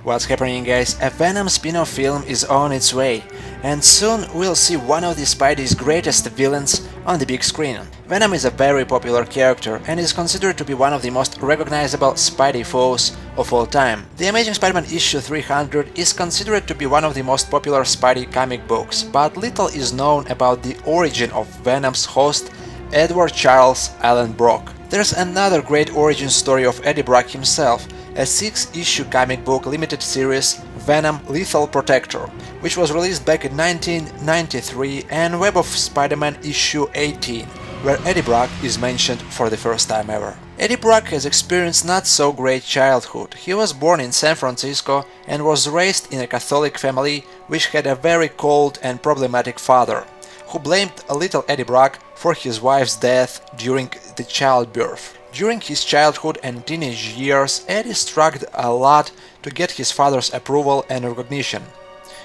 What's happening, guys? A Venom spin-off film is on its way, and soon we'll see one of the Spidey's greatest villains on the big screen. Venom is a very popular character and is considered to be one of the most recognizable Spidey foes of all time. The Amazing Spider-Man issue 300 is considered to be one of the most popular Spidey comic books, but little is known about the origin of Venom's host, Edward Charles Allen Brock. There's another great origin story of Eddie Brock himself, a 6-issue comic book limited series, Venom Lethal Protector, which was released back in 1993, and Web of Spider-Man issue 18, where Eddie Brock is mentioned for the first time ever. Eddie Brock has experienced not so great childhood. He was born in San Francisco and was raised in a Catholic family which had a very cold and problematic father, who blamed little Eddie Brock for his wife's death during the childbirth. During his childhood and teenage years, Eddie struggled a lot to get his father's approval and recognition.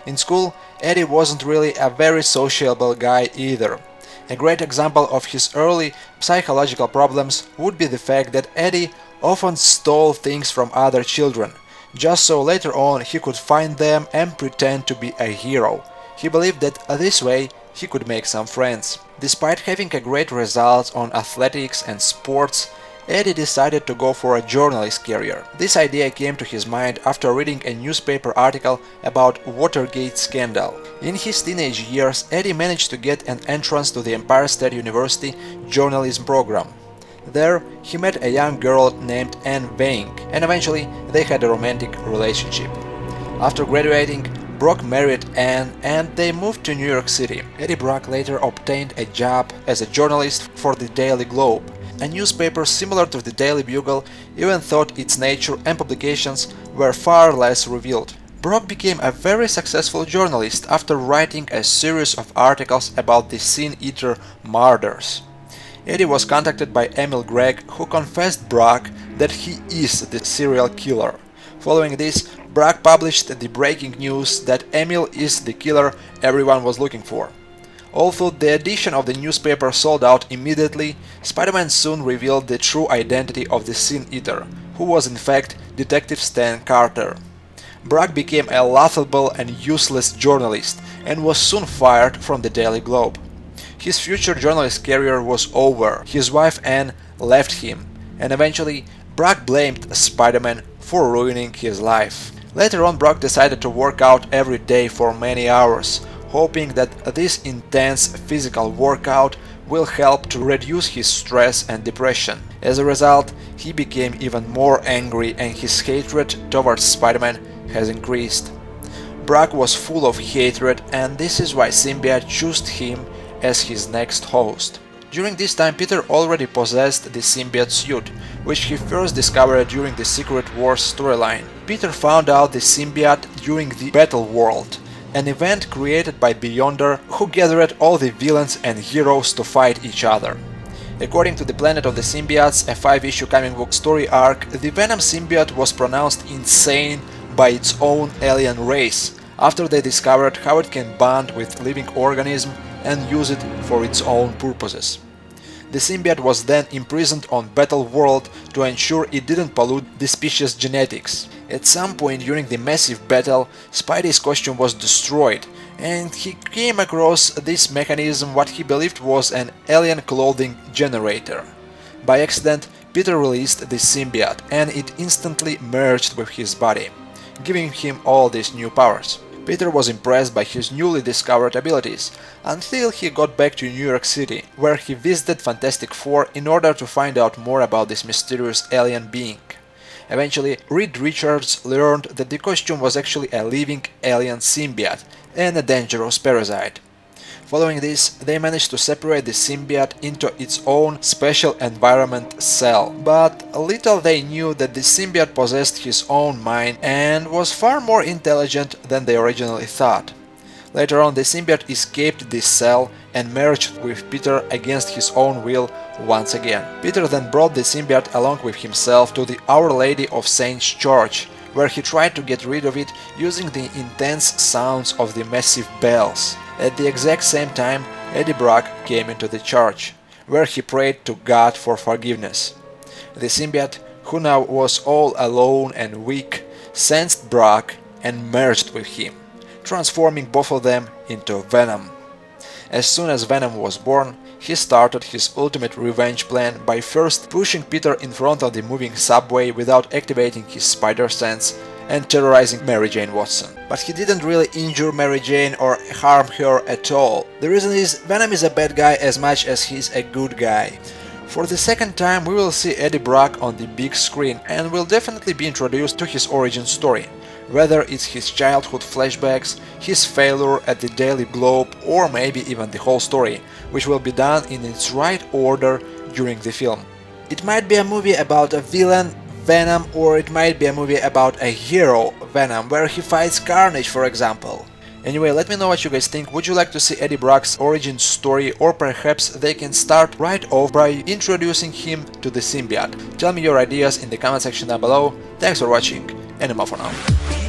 In school, Eddie wasn't really a very sociable guy either. A great example of his early psychological problems would be the fact that Eddie often stole things from other children, just so later on he could find them and pretend to be a hero. He believed that this way he could make some friends. Despite having a great result on athletics and sports, Eddie decided to go for a journalist career. This idea came to his mind after reading a newspaper article about Watergate scandal. In his teenage years, Eddie managed to get an entrance to the Empire State University journalism program. There, he met a young girl named Anne Vang, and eventually they had a romantic relationship. After graduating, Brock married Anne and they moved to New York City. Eddie Brock later obtained a job as a journalist for the Daily Globe, a newspaper similar to the Daily Bugle, even though its nature and publications were far less revealed. Brock became a very successful journalist after writing a series of articles about the Sin Eater murders. Eddie was contacted by Emil Gregg, who confessed Brock that he is the serial killer. Following this, Brock published the breaking news that Emil is the killer everyone was looking for. Although the edition of the newspaper sold out immediately, Spider-Man soon revealed the true identity of the Sin Eater, who was in fact Detective Stan Carter. Brock became a laughable and useless journalist and was soon fired from the Daily Globe. His future journalist career was over, his wife Anne left him, and eventually Brock blamed Spider-Man for ruining his life. Later on, Brock decided to work out every day for many hours, hoping that this intense physical workout will help to reduce his stress and depression. As a result, he became even more angry and his hatred towards Spider-Man has increased. Brock was full of hatred, and this is why Symbiote chose him as his next host. During this time, Peter already possessed the symbiote suit, which he first discovered during the Secret Wars storyline. Peter found out the symbiote during the Battle World, an event created by Beyonder, who gathered all the villains and heroes to fight each other. According to the Planet of the Symbiotes, a 5-issue comic book story arc, the Venom symbiote was pronounced insane by its own alien race, after they discovered how it can bond with living organisms and use it for its own purposes. The symbiote was then imprisoned on Battle World to ensure it didn't pollute the species' genetics. At some point during the massive battle, Spidey's costume was destroyed, and he came across this mechanism, what he believed was an alien clothing generator. By accident, Peter released the symbiote, and it instantly merged with his body, giving him all these new powers. Peter was impressed by his newly discovered abilities, until he got back to New York City, where he visited Fantastic Four in order to find out more about this mysterious alien being. Eventually, Reed Richards learned that the costume was actually a living alien symbiote and a dangerous parasite. Following this, they managed to separate the symbiote into its own special environment cell, but little they knew that the symbiote possessed his own mind and was far more intelligent than they originally thought. Later on, the symbiote escaped this cell and merged with Peter against his own will once again. Peter then brought the symbiote along with himself to the Our Lady of Saints Church, where he tried to get rid of it using the intense sounds of the massive bells. At the exact same time, Eddie Brock came into the church, where he prayed to God for forgiveness. The symbiote, who now was all alone and weak, sensed Brock and merged with him, transforming both of them into Venom. As soon as Venom was born, he started his ultimate revenge plan by first pushing Peter in front of the moving subway without activating his spider sense and terrorizing Mary Jane Watson. But he didn't really injure Mary Jane or harm her at all. The reason is Venom is a bad guy as much as he's a good guy. For the second time we will see Eddie Brock on the big screen and will definitely be introduced to his origin story, whether it's his childhood flashbacks, his failure at the Daily Globe, or maybe even the whole story, which will be done in its right order during the film. It might be a movie about a villain, Venom, or it might be a movie about a hero, Venom, where he fights Carnage, for example. Anyway, let me know what you guys think. Would you like to see Eddie Brock's origin story, or perhaps they can start right off by introducing him to the symbiote? Tell me your ideas in the comment section down below. Thanks for watching, and I'm off for now.